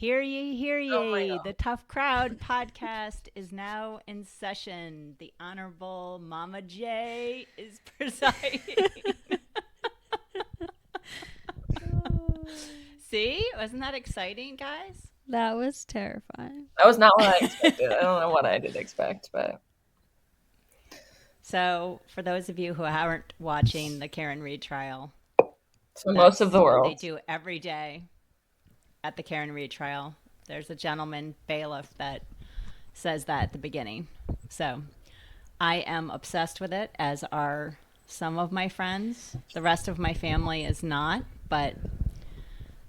Hear ye, hear Oh my ye. God. The Tough Crowd podcast is now in session. The Honorable Mama J is presiding. See? Wasn't that exciting, guys? That was terrifying. That was not what I expected. I don't know what I did expect, but So, for those of you who aren't watching the Karen Reed trial, so most of the what world. they do every day at the Karen Reed trial. There's a gentleman bailiff that says that at the beginning. So I am obsessed with it, as are some of my friends. The rest of my family is not, but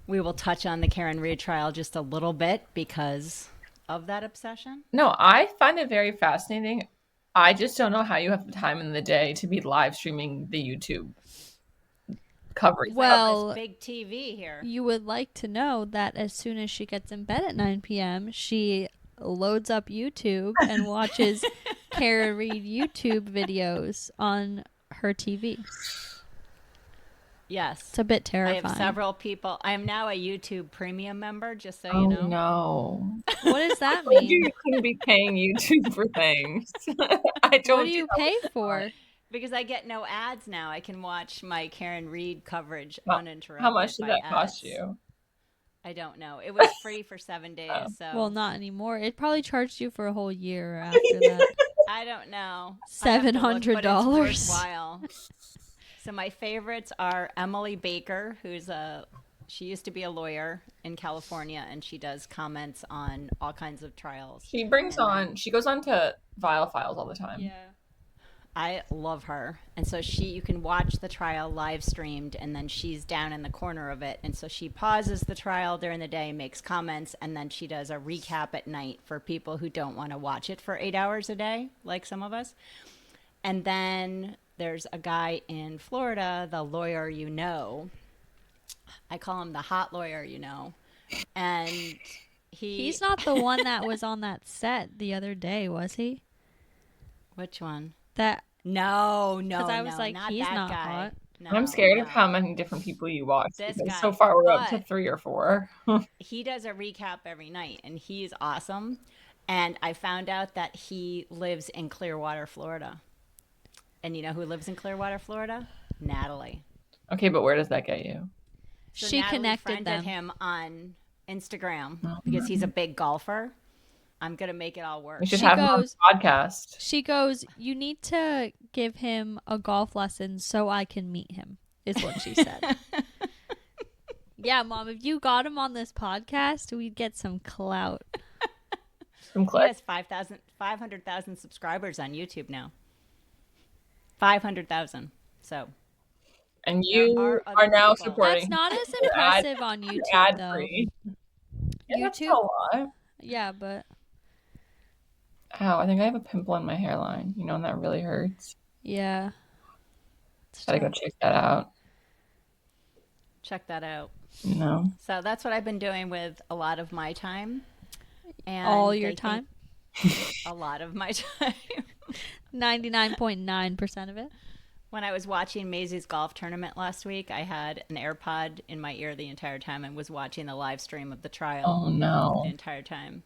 we will touch on the Karen Reed trial just a little bit because of that obsession. No, I find it very fascinating. I just don't know how you have the time in the day to be live streaming the YouTube coverage. Well, This big TV here. you would like to know that as soon as she gets in bed at 9 p.m., she loads up YouTube and watches Karen Reed YouTube videos on her TV. Yes. It's a bit I terrifying. have several people. I am now a YouTube premium member, just so Oh you know. no. What does that I told you mean? you couldn't be paying YouTube for things. I What told do you that pay was for? Because I get no ads now. I can watch my Karen Reed coverage How- uninterrupted. How much did by that cost ads. you? I don't know. It was free for 7 days, Oh. so Well, not anymore. It probably charged you for a whole year after that. I don't know. I have to look, but it's $700. worthwhile. So my favorites are Emily Baker, she used to be a lawyer in California, and she does comments on all kinds of trials. She goes on to Vile Files all the time. Yeah. I love her. And so you can watch the trial live streamed, and then she's down in the corner of it. And so she pauses the trial during the day, makes comments, and then she does a recap at night for people who don't want to watch it for 8 hours a day, like some of us. And then there's a guy in Florida, the lawyer you know. I call him the hot lawyer you know. And He's not the one that was on that set the other day, was he? Which one? That No, because I was like, not he's that not guy. hot. No, I'm scared of no. how many different people you watch. This Because guy, so far we're up to but- 3 or 4. He does a recap every night, and he's awesome. And I found out that he lives in Clearwater, Florida. And you know who lives in Clearwater, Florida? Natalie. Okay, but where does that get you? So She Natalie connected friended them. him on Instagram because he's a big golfer. I'm gonna make it all work. We should She have him on goes- the podcast. She goes, "You need to give him a golf lesson so I can meet him," is what she said. Yeah, Mom, if you got him on this podcast, we'd get some clout. Some He clips. has 500,000 subscribers on YouTube now. 500,000. So And There you are are other now people. supporting That's not as your ad- impressive on YouTube, ad though. free. Yeah, that's YouTube? a lot. Yeah, but Ow, I think I have a pimple on my hairline. You know, and that really hurts. yeah. It's Gotta go tough. check that out. check that out. No. So that's what I've been doing with a lot of my time. And All your they think time? a lot of my time. 99.9% of it. When I was watching Maisie's golf tournament last week, I had an AirPod in my ear the entire time and was watching the live stream of the trial Oh no. the entire time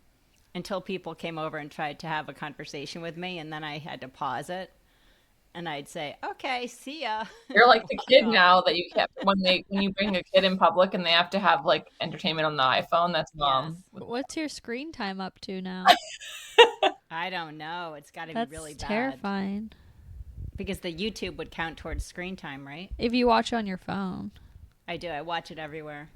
until people came over and tried to have a conversation with me, and then I had to pause it. And I'd say, "Okay, see ya." You're like the kid Walk now that you kept when you bring a kid in public and they have to have like entertainment on the iPhone. That's mom. Yes. What's your screen time up to now? I don't know. It's got to be That's really bad terrifying. because the YouTube would count towards screen time, right? If you watch on your phone. I do. I watch it everywhere.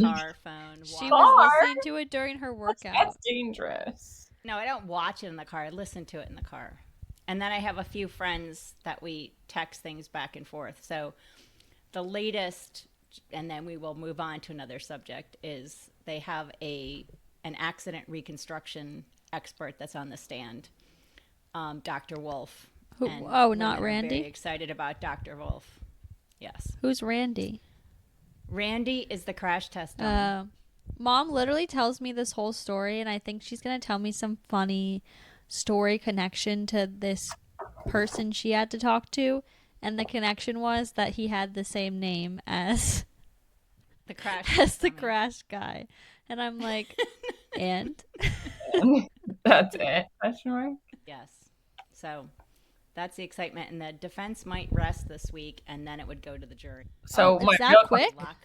Car, phone, She walk. was Car? listening to it during her workout. That's dangerous. No, I don't watch it in the car. I listen to it in the car. And then I have a few friends that we text things back and forth. So the latest, and then we will move on to another subject, is they have an accident reconstruction expert that's on the stand, Dr. Wolf. Who- And oh, not women are Randy? Very excited about Dr. Wolf. Yes. Who's Randy? Randy is the crash test dummy. Mom literally tells me this whole story, and I think she's going to tell me some funny story connection to this person she had to talk to. And the connection was that he had the same name as The crash. as the dummy. crash guy. And I'm like, and? That's it? Question mark. Yes. So that's the excitement, and the defense might rest this week, and then it would go to the jury. So It's my that real quick? Luck.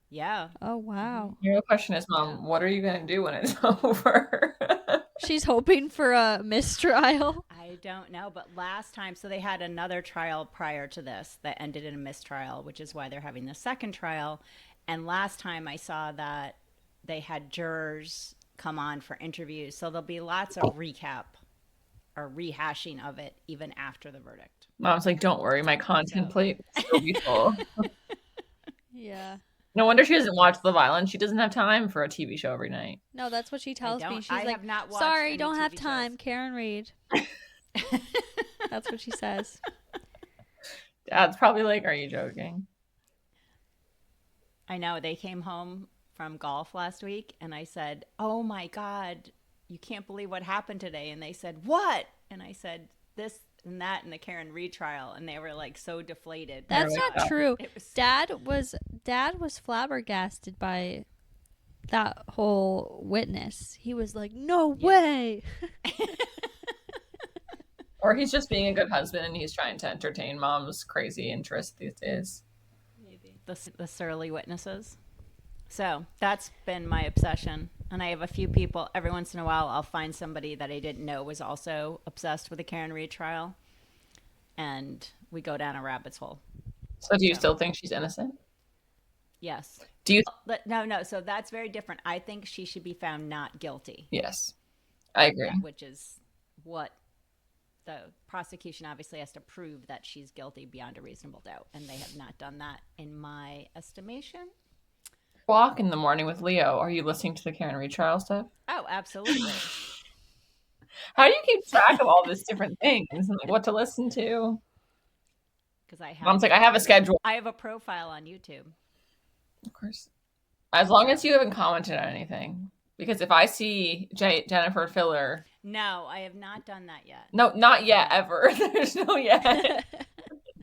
Yeah. Oh, wow. My real question is, Mom, what are you gonna do when it's over? She's hoping for a mistrial. I don't know, but last time, so they had another trial prior to this that ended in a mistrial, which is why they're having the second trial. And last time I saw that they had jurors come on for interviews. So there'll be lots of recap or rehashing of it even after the verdict. Mom's like, don't worry, my content plate will still be full. Yeah. No wonder she doesn't watch The Violence. She doesn't have time for a TV show every night. No, that's what she tells me. She's I like, have not watched sorry, any don't have TV time. shows. Karen Reed. That's what she says. Dad's probably like, are you joking? I know. They came home from golf last week, and I said, oh my God, you can't believe what happened today. And they said, what? And I said, this and that in the Karen Reed trial. And they were like so deflated. That's like, not true. It was- Dad was flabbergasted by that whole witness. He was like, no way. Or he's just being a good husband and he's trying to entertain Mom's crazy interest these days. the surly witnesses. So that's been my obsession. And I have a few people, every once in a while, I'll find somebody that I didn't know was also obsessed with the Karen Reed trial. And we go down a rabbit's hole. So do you still think she's innocent? Yes. Do you? No. So that's very different. I think she should be found not guilty, Yes, I agree. which is what the prosecution obviously has to prove, that she's guilty beyond a reasonable doubt. And they have not done that in my estimation. Walk in the morning with Leo. Are you listening to the Karen Reed trial stuff? Oh, absolutely. How do you keep track of all these different things and like what to listen to? Because I have, Mom's like, I have a schedule. I have a profile on YouTube. Of course. As long as you haven't commented on anything. Because if I see Jennifer Filler, No, I have not done that yet. no, not yet, ever. There's no yet.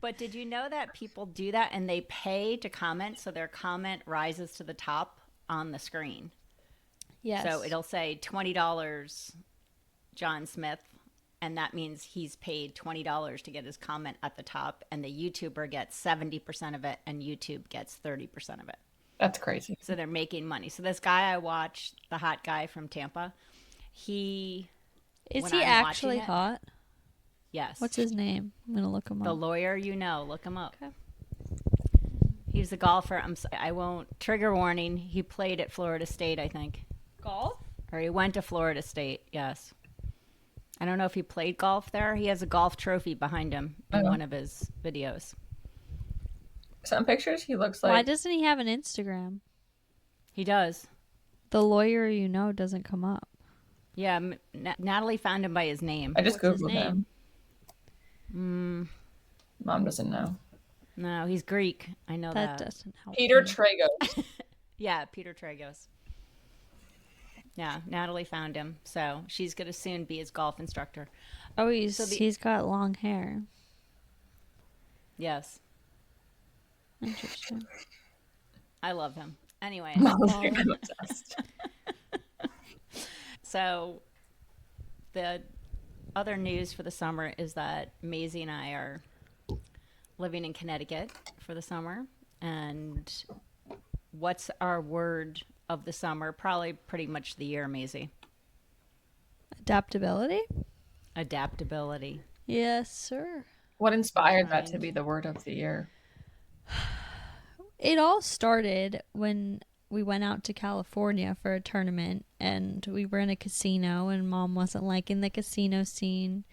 But did you know that people do that and they pay to comment, so their comment rises to the top on the screen? Yes. So it'll say $20 John Smith, and that means he's paid $20 to get his comment at the top, and the YouTuber gets 70% of it and YouTube gets 30% of it. That's crazy. So they're making money. So this guy I watched, the hot guy from Tampa, Is when he I'm actually watching it- hot? yes. What's his name? I'm going to look him The up. lawyer, look him up. Okay. He's a golfer. I won't, trigger warning. He played at Florida State, I think. Golf? Or he went to Florida State, yes. I don't know if he played golf there. He has a golf trophy behind him in one of his videos. Some pictures he looks like. Why doesn't he have an Instagram? He does. The lawyer doesn't come up. Yeah, Natalie found him by his name. I just What's his Googled name? him. Mom doesn't know. No, he's Greek. I know That that. doesn't help. Peter me. Tragos. Yeah, Peter Tragos. Yeah, Natalie found him. So she's going to soon be his golf instructor. Oh, he's So the- he's got long hair. Yes. Interesting. I love him. Anyway, Mom's like, I'm obsessed. so the other news for the summer is that Maisie and I are living in Connecticut for the summer. And what's our word of the summer? Probably pretty much the year, Maisie. Adaptability? Adaptability. Yes, sir. What inspired that to be the word of the year? It all started when we went out to California for a tournament and we were in a casino and Mom wasn't liking the casino scene.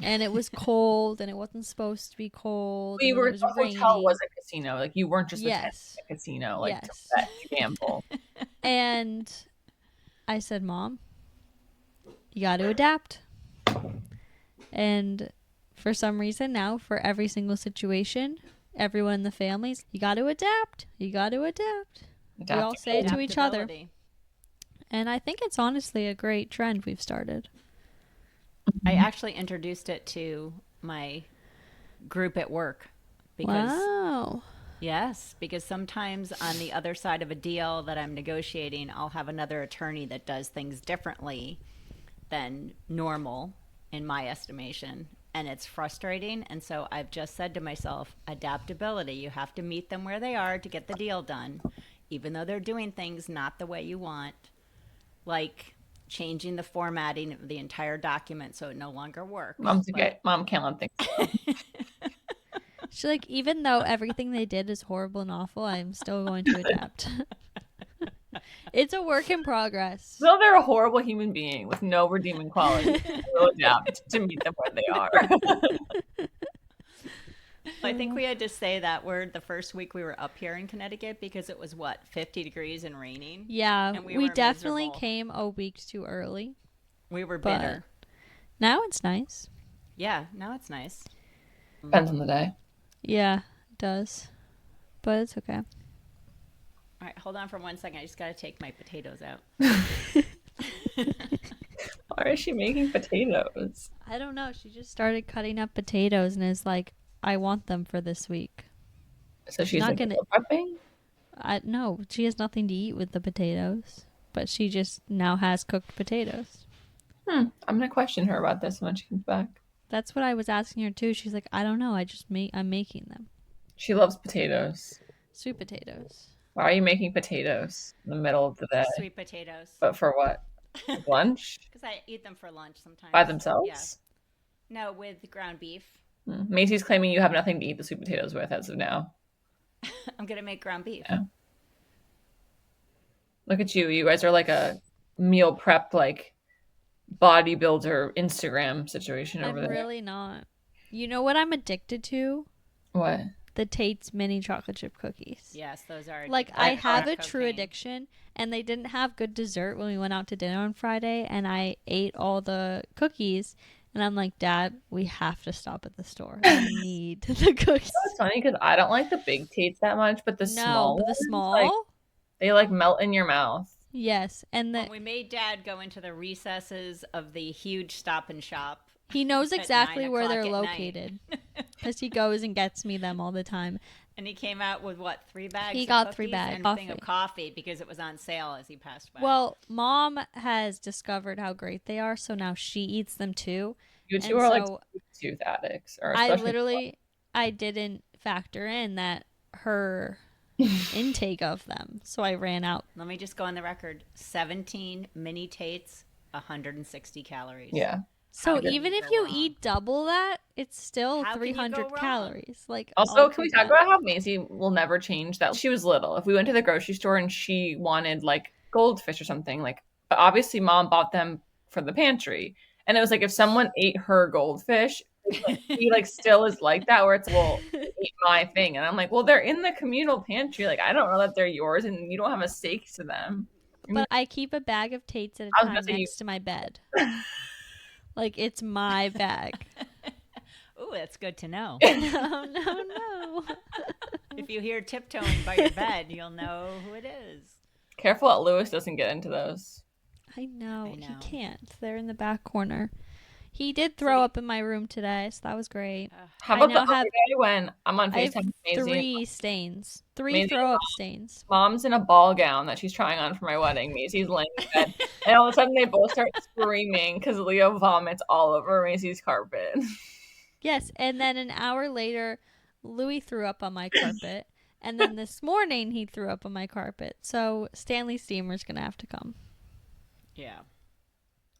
And it was cold and it wasn't supposed to be cold. We and were, it was the hotel raining. was a casino. Like, you weren't just Yes. attending a casino, like, Yes. to bet, to gamble. And I said, Mom, you got to adapt. And for some reason now, for every single situation, everyone in the families, you got to adapt. You got to adapt. We all say it to each other. Adaptability. And I think it's honestly a great trend we've started. I actually introduced it to my group at work because Wow. Yes, because sometimes on the other side of a deal that I'm negotiating, I'll have another attorney that does things differently than normal in my estimation. And it's frustrating. And so I've just said to myself, adaptability. You have to meet them where they are to get the deal done, even though they're doing things not the way you want, like changing the formatting of the entire document so it no longer works. Mom's okay. Mom can't let things. She's like, even though everything they did is horrible and awful, I'm still going to adapt. It's a work in progress. So they're a horrible human being with no redeeming qualities. We'll adapt to meet them where they are. I think we had to say that word the first week we were up here in Connecticut because it was, 50 degrees and raining? Yeah, And we were definitely miserable. came a week too early. We were But bitter. now it's nice. Yeah, now it's nice. Depends on the day. Yeah, it does. But it's okay. All right, hold on for 1 second. I just got to take my potatoes out. Why is she making potatoes? I don't know. She just started cutting up potatoes and is like, I want them for this week. So she's Not like gonna- meal prepping? No, she has nothing to eat with the potatoes. But she just now has cooked potatoes. I'm gonna question her about this when she comes back. That's what I was asking her too. She's like, I don't know. I'm making them. She loves potatoes. Sweet potatoes. Why are you making potatoes in the middle of the day? Sweet potatoes. But for what? Lunch? Because I eat them for lunch sometimes. By themselves? Yeah. No, with ground beef. Macy's claiming you have nothing to eat the sweet potatoes with as of now. I'm going to make ground beef. Yeah. Look at you. You guys are like a meal prep, like bodybuilder Instagram situation over I'm there. really not. You know what I'm addicted to? What? The Tate's mini chocolate chip cookies. Yes, those are Like, addictive. I have a Cocaine. true addiction, and they didn't have good dessert when we went out to dinner on Friday, and I ate all the cookies, and I'm like, Dad, we have to stop at the store. I need the cookies. It's funny because I don't like the big Tates that much, but the small No, but the ones, small? like, they like melt in your mouth. Yes, and When we made Dad go into the recesses of the huge Stop and Shop. he knows at exactly 9 where they're o'clock at night. located because he goes and gets me them all the time. And he came out with 3 bags? He of got 3 cookies bags. and a thing of coffee because it was on sale as he passed by. Well, Mom has discovered how great they are, so now she eats them too. You two And are like so tooth addicts. Or I especially didn't factor in that her intake of them, so I ran out. let me just go on the record. 17 mini Tates, 160 calories. Yeah. So How can even you if go you wrong? eat double that, it's still How can you go 300 wrong? calories. Like, Also, I'll can we take talk that. about how Maisie will never change that? She was little. If we went to the grocery store and she wanted like goldfish or something, like, but obviously Mom bought them for the pantry. And it was like if someone ate her goldfish, he like still is like that where it's, well, eat my thing. And I'm like, well, they're in the communal pantry. Like, I don't know that they're yours and you don't have a stake to them. But I keep a bag of Tates at I a was gonna time say next to my bed. Like, it's my bag. Ooh, that's good to know. No. If you hear tiptoeing by your bed, you'll know who it is. Careful that Lewis doesn't get into those. I know. He know. can't. They're in the back corner. He did throw up in my room today, so that was great. How I about the now other have- day when I'm on I have FaceTime with Maisie? 3 stains. 3 Maisie- throw-up stains. Mom's in a ball gown that she's trying on for my wedding. Maisie's laying in bed. And all of a sudden they both start screaming because Leo vomits all over Maisie's carpet. Yes, and then an hour later, Louis threw up on my carpet. And then this morning, he threw up on my carpet. So Stanley Steamer's going to have to come. Yeah.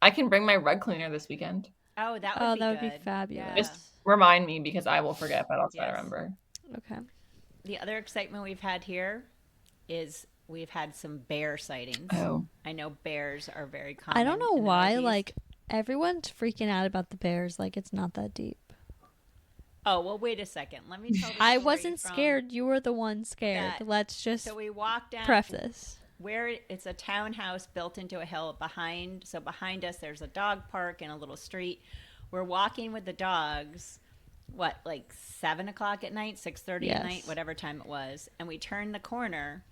I can bring my rug cleaner this weekend. Oh, that would be that would good. be fabulous. Yeah. Just remind me because I will forget, but I'll try to Yes. remember. Okay. The other excitement we've had here is we've had some bear sightings. Oh. I know bears are very common. I don't know in the why, Northeast. like, everyone's freaking out about the bears. Like, it's not that deep. Oh, well, wait a second. Let me tell the I story wasn't from- scared. You were the one scared. that- Let's just So we walked down preface. where it's a townhouse built into a hill behind. So behind us, there's a dog park and a little street. We're walking with the dogs. What, like 7 o'clock at night, 6:30 at Yes. night, whatever time it was, and we turned the corner,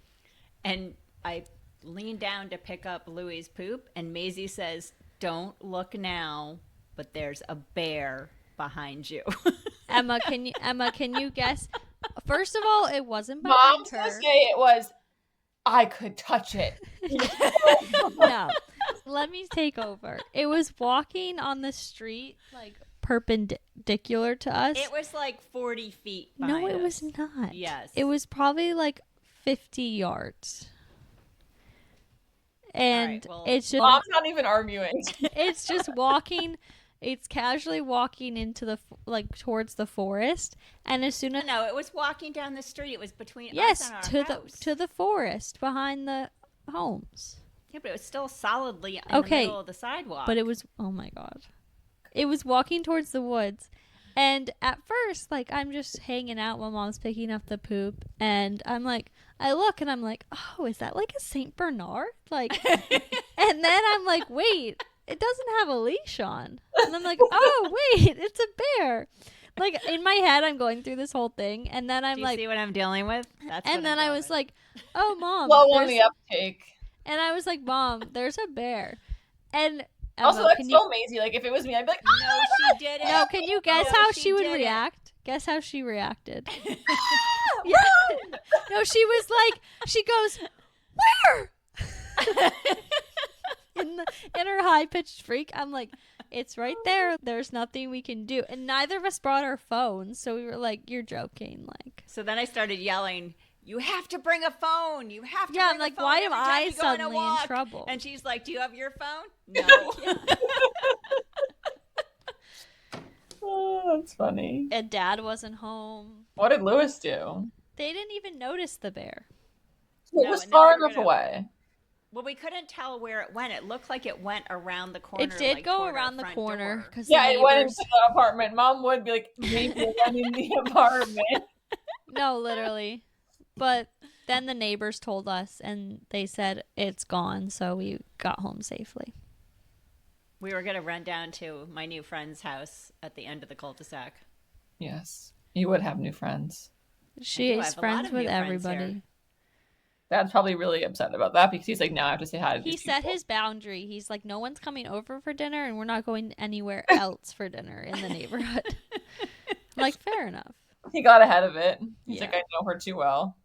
and I leaned down to pick up Louie's poop, and Maisie says, "Don't look now, but there's a bear behind you." Emma, can you guess? First of all, it wasn't Mom's behind gonna her. say it was, I could touch it. No. Let me take over. It was walking on the street, like perpendicular to us. It was like 40 feet No, behind it was us. not. Yes. It was probably like 50 yards. And well, it's just Mom's not even arguing. it's just walking. It's casually walking into the towards the forest, and as soon as No, it was walking down the street. It was between yes, us and our to house. the forest behind the homes. Yeah, but it was still solidly in Okay, the middle of the sidewalk. But it was, oh my God. It was walking towards the woods. And at first, like, I'm just hanging out while mom's picking up the poop. And I'm like, I look and I'm like, oh, is that like a St. Bernard? Like, and then I'm like, wait, it doesn't have a leash on. And I'm like, oh, wait, it's a bear. Like, in my head, I'm going through this whole thing. And then I'm Do you like, see what I'm dealing with? That's and then I was like, oh, mom. Slow on the uptake. And I was like, Mom, there's a bear. And Also, Emma, that's so Maisie. Like, if it was me, I'd be like, no, she didn't. no, can you guess No, how she she would didn't. react? Guess how she reacted. yeah. No, she was like, she goes, where? in her high pitched freak, I'm like, it's right there. There's nothing we can do. And neither of us brought our phones, so we were like, you're joking, like. So then I started yelling, you have to bring a phone. You have to Yeah, bring I'm like, a phone why every am time I you go on a suddenly in walk." trouble? And she's like, do you have your phone? No. Oh, that's funny. And Dad wasn't home. What did Lewis do? They didn't even notice the bear. It No, was and then far we were enough gonna- away. Well, we couldn't tell where it went. It looked like it went around the corner. It did like, go toward our around the front corner door. because Yeah, the it went neighbors. into the apartment. Mom would be like, maybe it went in the apartment. No, literally. But then the neighbors told us, and they said it's gone, so we got home safely. We were going to run down to my new friend's house at the end of the cul-de-sac. Yes, you would have new friends. She I do. I is have a lot friends of with new friends everybody. here. Dad's probably really upset about that because he's like, now I have to say hi to He these set people. his boundary. He's like, no one's coming over for dinner, and we're not going anywhere else for dinner in the neighborhood. I'm like, fair enough. He got ahead of it. He's Yeah. like, I know her too well.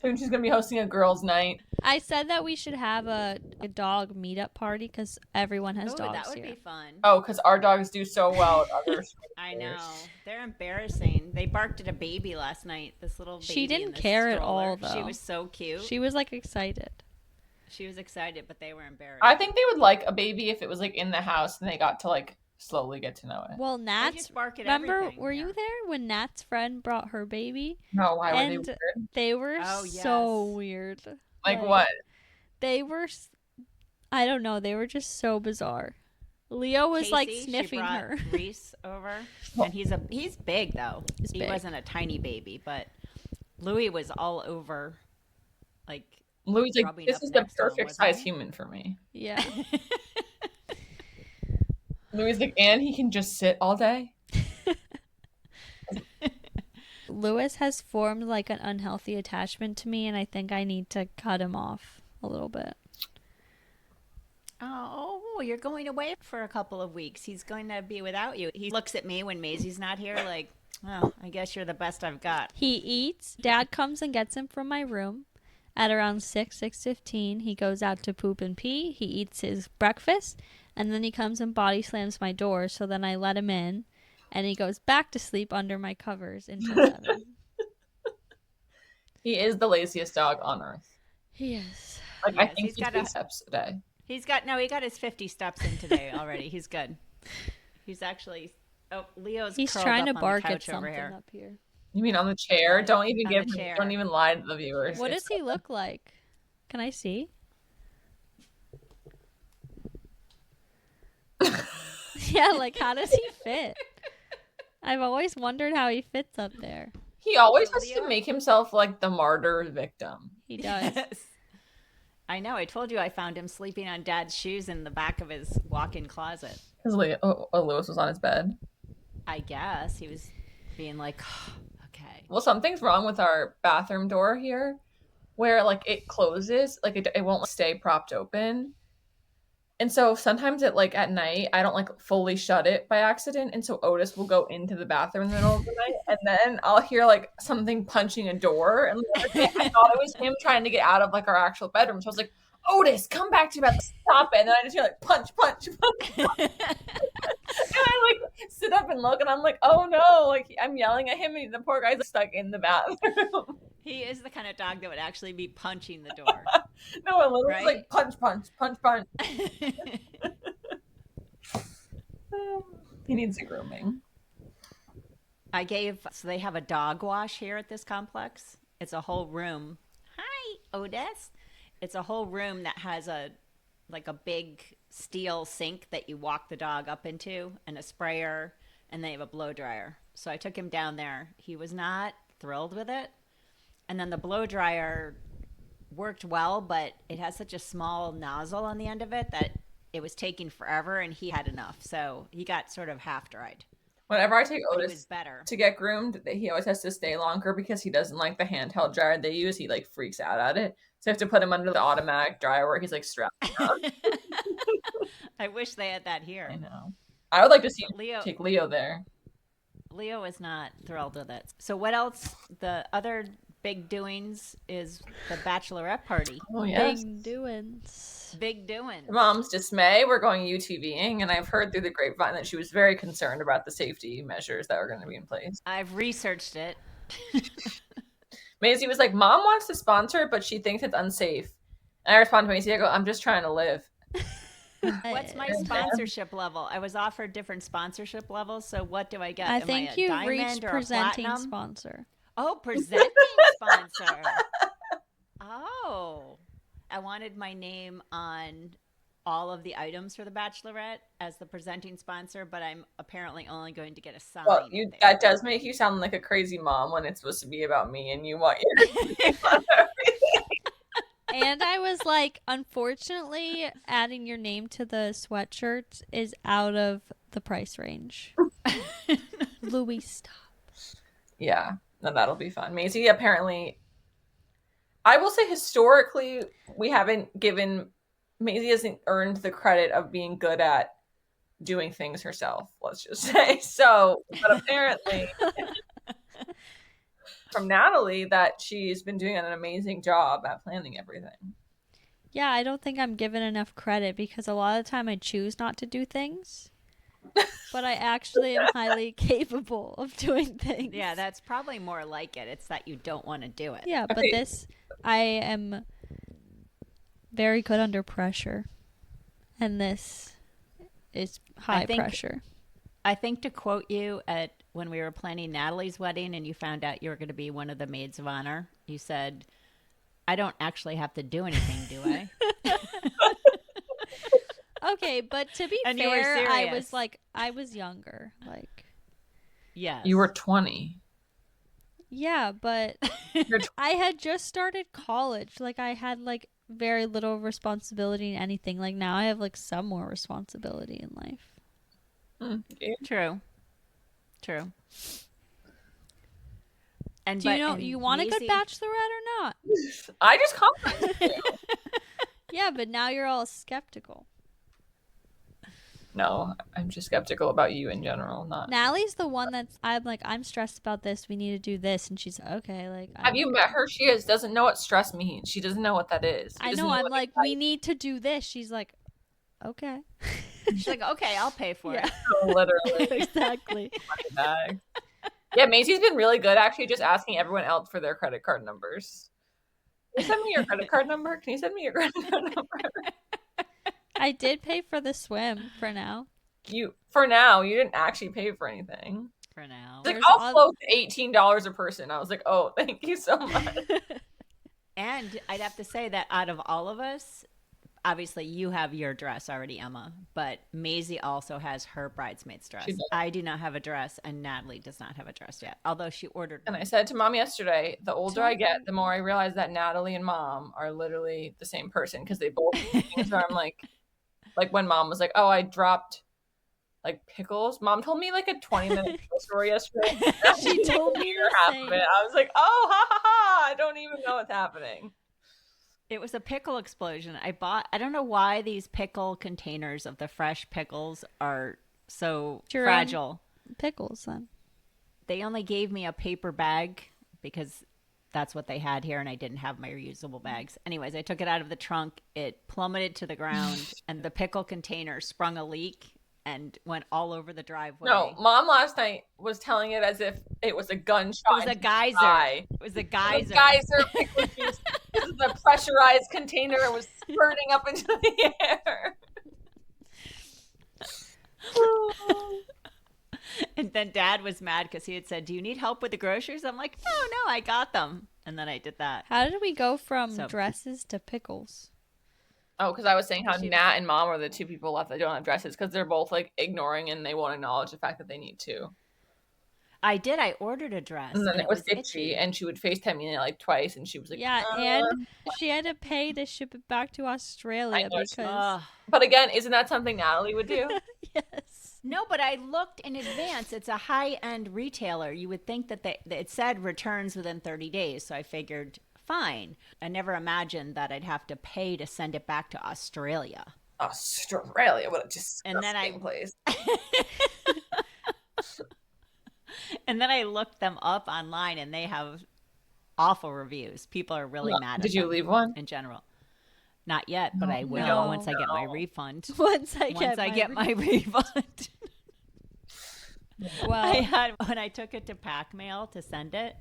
Soon she's going to be hosting a girls' night. I said that we should have a dog meetup party because everyone has Oh, dogs that would here. be fun. Oh, because our dogs do so well at other I know. They're embarrassing. They barked at a baby last night. This little baby. She in didn't the care at stroller. all, though. She was so cute. She was like excited. She was excited, but they were embarrassed. I think they would like a baby if it was like in the house and they got to like slowly get to know it. Well, They Nat's just bark at remember, everything. were Yeah. you there when Nat's friend brought her baby? No, why were they And weird? they were Oh, so yes. weird. Like what? They were, I don't know, they were just so bizarre. Leo was like Casey, she sniffing brought her. Reese over, and he's big though. He's he big. wasn't a tiny baby, but Louis was all over. Like Louis like, rubbing this up is the next to him, perfect wasn't size he? human for me. Yeah. Louis like, and he can just sit all day. Lewis has formed like an unhealthy attachment to me, and I think I need to cut him off a little bit. Oh, you're going away for a couple of weeks. He's going to be without you. He looks at me when Maisie's not here, like, oh, I guess you're the best I've got. He eats. Dad comes and gets him from my room at around 6:15. He goes out to poop and pee. He eats his breakfast, and then he comes and body slams my door, so then I let him in, and he goes back to sleep under my covers until 7. He is the laziest dog on earth. He is. Like I Yes, think he's he got takes steps a day. he got his 50 steps in today already. He's good. He's actually, Leo's He's curled trying to up on the bark at couch over something here. up here. You mean on the chair? Don't even On give the him, chair. don't even lie to the viewers. What does he look like? Can I see? Yeah, like how does he fit? I've always wondered how he fits up there. He always has Leo? to make himself like the martyr victim. He does. Yes. I know. I told you I found him sleeping on Dad's shoes in the back of his walk-in closet. Because Lewis was on his bed. I guess he was being like, okay. Well, something's wrong with our bathroom door here, where like it closes, like it won't stay propped open. And so sometimes at night, I don't like fully shut it by accident. And so Otis will go into the bathroom in the middle of the night, and then I'll hear like something punching a door. And the other day, I thought it was him trying to get out of like our actual bedroom. So I was like, Otis, come back to your bed, stop it. And then I just hear like punch, punch, punch. And I like sit up and look, and I'm like, oh no, like I'm yelling at him, and the poor guy's like, stuck in the bathroom. He is the kind of dog that would actually be punching the door. No, it literally Right? like punch, punch, punch, punch. He needs a grooming. So they have a dog wash here at this complex. It's a whole room. Hi, Otis. It's a whole room that has a big steel sink that you walk the dog up into, and a sprayer, and they have a blow dryer. So I took him down there. He was not thrilled with it. And then the blow dryer worked well, but it has such a small nozzle on the end of it that it was taking forever, and he had enough. So he got sort of half dried. Whenever I take But it Otis was better. to get groomed, he always has to stay longer because he doesn't like the handheld dryer they use. He like freaks out at it. So I have to put him under the automatic dryer where he's like strapped down. I wish they had that here. I know. I would like to see take Leo there. Leo is not thrilled with it. So what else? The other big doings is the Bachelorette party. Oh, yes. Big doings. Big doings. Mom's dismay. We're going UTVing, and I've heard through the grapevine that she was very concerned about the safety measures that were going to be in place. I've researched it. Maisie was like, Mom wants to sponsor it, but she thinks it's unsafe. And I respond to Maisie, I go, I'm just trying to live. What's my sponsorship level? I was offered different sponsorship levels, so what do I get? I Am think I a you've diamond reached or a presenting platinum? sponsor. Oh, presenting sponsor. Oh. I wanted my name on all of the items for the Bachelorette as the presenting sponsor, but I'm apparently only going to get a sign. Well, that does make you sound like a crazy mom when it's supposed to be about me and you want your name on everything. And I was like, unfortunately, adding your name to the sweatshirt is out of the price range. Louis, stop. Yeah, then that'll be fun. Maisie, apparently, I will say historically, we haven't given, Maisie hasn't earned the credit of being good at doing things herself, let's just say. So, but apparently, from Natalie, that she's been doing an amazing job at planning everything. Yeah, I don't think I'm given enough credit because a lot of the time I choose not to do things. But I actually am highly capable of doing things. Yeah, that's probably more like it. It's that you don't want to do it. Yeah, but this, I am very good under pressure. And this is high pressure. I think to quote you at when we were planning Natalie's wedding and you found out you were going to be one of the maids of honor, you said, I don't actually have to do anything, do I? Okay, but to be And you were fair, I serious. I was younger. Like, Yes. You were 20. yeah, but I had just started college. Like, I had like very little responsibility in anything. Like, now I have like some more responsibility in life. True. And Do you know you want a good bachelorette or not? I just complimented you. Yeah, but now you're all skeptical. No, I'm just skeptical about you in general. Not. Natalie's the one that's I'm like, I'm stressed about this. We need to do this, and she's okay. Like, Have you met her? She doesn't know what stress means. She doesn't know what that is. I know. I'm like, we need to do this. She's like, okay. She's like, okay, I'll pay for it. Literally. Exactly. Yeah, Maisie's been really good actually just asking everyone else for their credit card numbers. Can you send me your credit card number? Can you send me your credit card number? I did pay for the swim for now. For now, you didn't actually pay for anything. For now. It's like, I'll float $18 a person. I was like, oh, thank you so much. And I'd have to say that out of all of us, obviously you have your dress already, Emma, but Maisie also has her bridesmaid's dress. I do not have a dress, and Natalie does not have a dress yet, although she ordered And one. I said to Mom yesterday, the older I get, the more I realize that Natalie and Mom are literally the same person because they both do things where I'm like when Mom was like, oh, I dropped like pickles. Mom told me like a 20-minute story yesterday. She told me the half same. of it. I was like, oh, ha ha ha! I don't even know what's happening. It was a pickle explosion. I don't know why these pickle containers of the fresh pickles are so Your own fragile. pickles then. They only gave me a paper bag because that's what they had here and I didn't have my reusable bags. Anyways, I took it out of the trunk. It plummeted to the ground and the pickle container sprung a leak and went all over the driveway. No, Mom last night was telling it as if it was a gunshot. It was a geyser. Sky. It was a It was geyser. a geyser pickle juice. This is the pressurized container. It was spurting up into the air. And then Dad was mad because he had said, "Do you need help with the groceries?" I'm like, no, I got them. And then I did that. How did we go from So- dresses to pickles? Oh, because I was saying how Nat and Mom are the two people left that don't have dresses because they're both like ignoring and they won't acknowledge the fact that they need to. I did. I ordered a dress. And then it was itchy, and she would FaceTime me like twice, and she was like, Yeah, and she had to pay to ship it back to Australia I know, because But again, isn't that something Natalie would do? yes. No, but I looked in advance. It's a high-end retailer. You would think that it said returns within 30 days. So I figured, fine. I never imagined that I'd have to pay to send it back to Australia. Australia, what a disgusting And then place. And then I looked them up online, and they have awful reviews. People are really mad at Did you them leave one? in general. Not yet, but I will No. once I get my refund. Once I Get my refund. well, When I took it to Pack Mail to send it,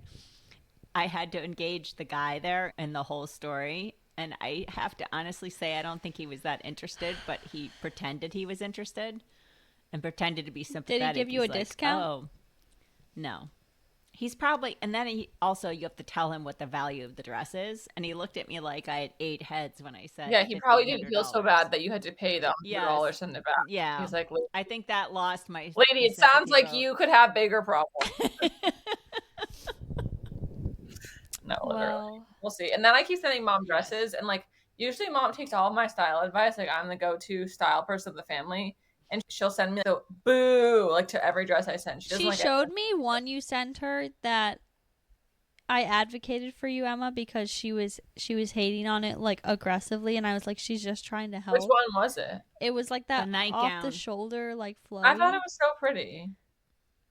I had to engage the guy there in the whole story. And I have to honestly say, I don't think he was that interested, but he pretended he was interested and pretended to be sympathetic. give you He's a like, discount? Oh, no. He's probably, and then you have to tell him what the value of the dress is. And he looked at me like I had 8 heads when I said, Yeah, he probably didn't feel so $1,500. bad that you had to pay the $100 Yes. send it back. Yeah. He's like, I think that lost my lady, it sympathy sounds like vote. you could have bigger problems. No, literally. well, We'll see. And then I keep sending Mom dresses, and like usually Mom takes all of my style advice. Like I'm the go-to style person of the family, and she'll send me the boo like to every dress I send. she showed me one you sent her that I advocated for you, Emma, because she was hating on it like aggressively, and I was like, she's just trying to help. Which one was it? It was like that nightgown. off the shoulder like flowy. I thought it was so pretty.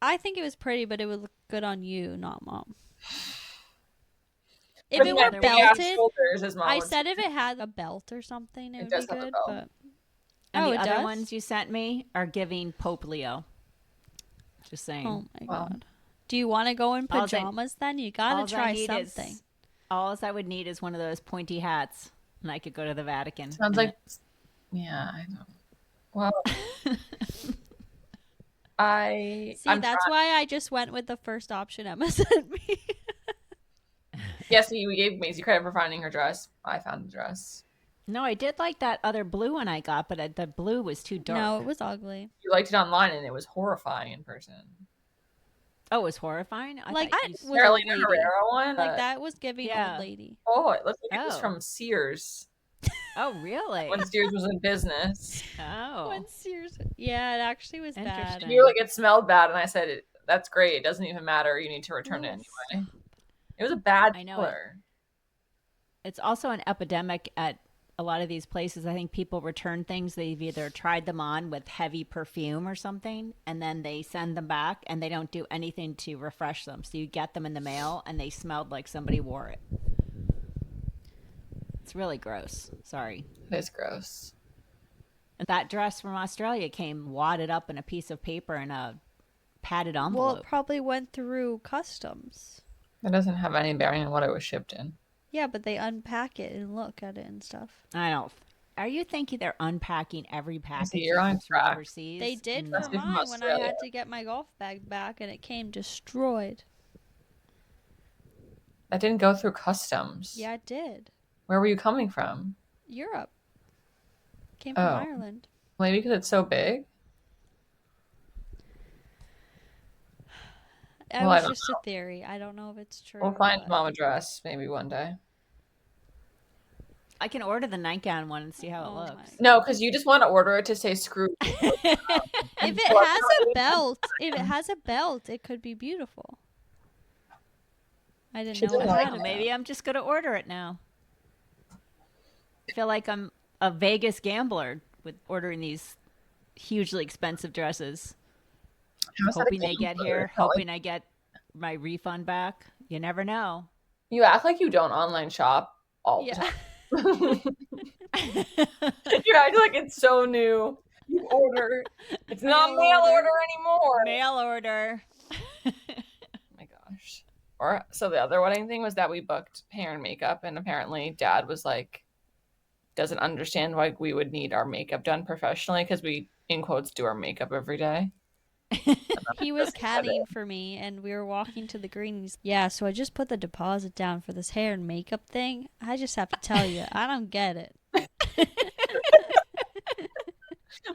I think it was pretty, but it would look good on you, not Mom. If But it yeah, were big ass belted, shoulders, as Mom I would said if it had a belt or something, it would does be have a good. belt. But And the it other does? ones you sent me are giving Pope Leo. Just saying. Oh my Wow. god! Do you want to go in Alls I- pajamas then? You gotta Alls I try need is- something. All I would need is one of those pointy hats, and I could go to the Vatican. Sounds in like, yeah, I know. Well, I'm That's why I just went with the first option Emma sent me. Yes, you gave Maisie credit for finding her dress. I found the dress. No, I did like that other blue one I got, but the blue was too dark. No, it was ugly. You liked it online, and it was horrifying in person. Oh, it was horrifying? Like, thought I you was said- old Carolina lady. Herrera one. Like that was giving yeah. old lady. Oh, it looked like it was Oh. from Sears Oh, really? when Sears was in business. Oh. When Sears, yeah, it actually was bad. Interesting. You were like, it smelled bad, and I said, "That's great. It doesn't even matter. You need to return it anyway." It was a bad I know color. It's also an epidemic at a lot of these places. I think people return things. They've either tried them on with heavy perfume or something, and then they send them back, and they don't do anything to refresh them. So you get them in the mail, and they smelled like somebody wore it. It's really gross. Sorry. It's gross. And that dress from Australia came wadded up in a piece of paper in a padded Well, envelope. it probably went through customs. It doesn't have any bearing on what it was shipped in. Yeah, but they unpack it and look at it and stuff. I don't. Are you thinking they're unpacking every package you're on from track. overseas? They did No. for From mine when I Australia. had to get my golf bag back and it came destroyed. That didn't go through customs. Yeah, it did. Where were you coming from? Europe. Came from Oh. Ireland. Maybe because it's so big. That Well, I was don't just a theory. I don't know if it's true. We'll find but- Mom a dress maybe one day. I can order the nightgown one and see how it Oh my looks. No, because you just want to order it to say screw. If it has a belt, it could be beautiful. I didn't She know it didn't had like a it. belt. Maybe I'm just going to order it now. feel like I'm a Vegas gambler with ordering these hugely expensive dresses. How's that a Hoping they game get for? here, Not like- hoping I get my refund back. You never know. You act like you don't online shop all the Yeah. time. You act like it's so new. You order. It's not mail order anymore. Mail order. Oh my gosh. Or so the other wedding thing was that we booked hair and makeup, and apparently Dad was like, doesn't understand why we would need our makeup done professionally because we, in quotes, do our makeup every day. He was caddying for me, and we were walking to the green. He's, yeah, so I just put the deposit down for this hair and makeup thing. I just have to tell you, I don't get it.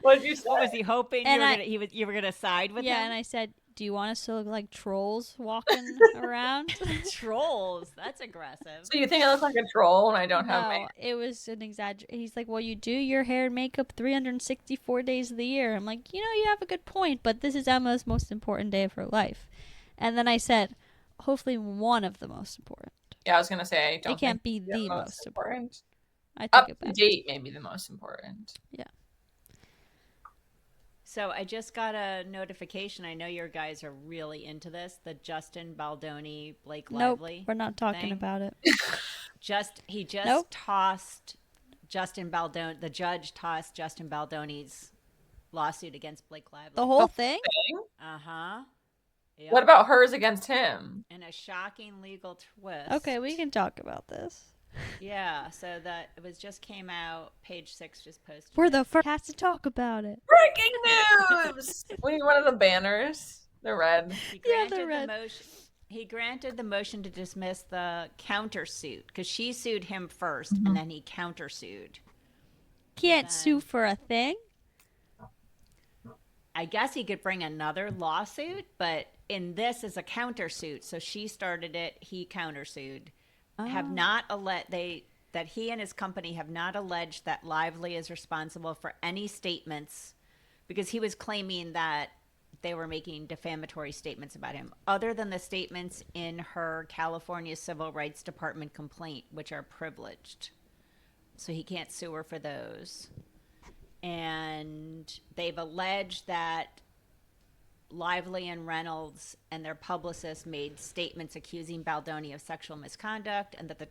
What did you say? What was he hoping And you were gonna side with him? Yeah, and I said, do you want us to look like trolls walking around? Trolls. That's aggressive. So you think I look like a troll when I don't have No, makeup? it was an exaggeration. He's like, well, you do your hair and makeup 364 days of the year. I'm like, you have a good point, but this is Emma's most important day of her life. And then I said, hopefully one of the most important. Yeah, I was gonna say I don't. It can't think be it's the most important. I Up took it to back. date, maybe the most important. Yeah. So I just got a notification. I know your guys are really into this. The Justin Baldoni, Blake Nope, Lively. we're not talking thing. about it. He just Nope. tossed Justin Baldoni. The judge tossed Justin Baldoni's lawsuit against Blake Lively. The whole thing? Uh-huh. Yep. What about hers against him? In a shocking legal twist. Okay, we can talk about this. Yeah, so that it was just came out. Page 6 just posted. We're the first cast to talk about it. Breaking news! We need one of the banners. They're red. He Yeah, granted they're red. the motion. He granted the motion to dismiss the countersuit because she sued him 1st, and then he countersued. Can't sue for a thing? I guess he could bring another lawsuit, but in this is a countersuit. So she started it. He countersued. Have not that he and his company have not alleged that Lively is responsible for any statements because he was claiming that they were making defamatory statements about him other than the statements in her California Civil Rights Department complaint, which are privileged. So he can't sue her for those. And they've alleged that Lively and Reynolds and their publicists made statements accusing Baldoni of sexual misconduct, and that the